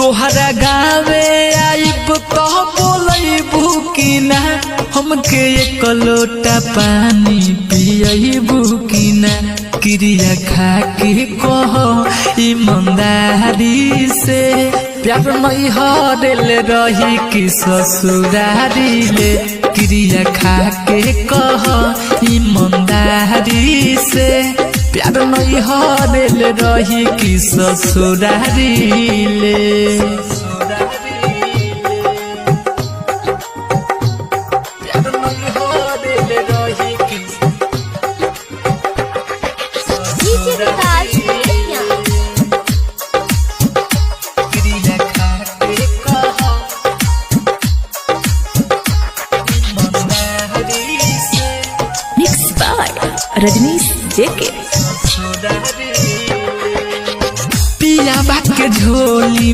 तोहरा गावे आइब तो बोलैबू कि ना हमके एक लोटा पानी पियबू कि ना क्रिया खा के कहो ईमानदारी से प्यार नहीं हरल रही कि ससुरारी ले क्रिया खा के कहो ईमानदारी से प्यार नहीं हरल रही कि ससुरारी ले रजनीश जेके पिया बात के झोली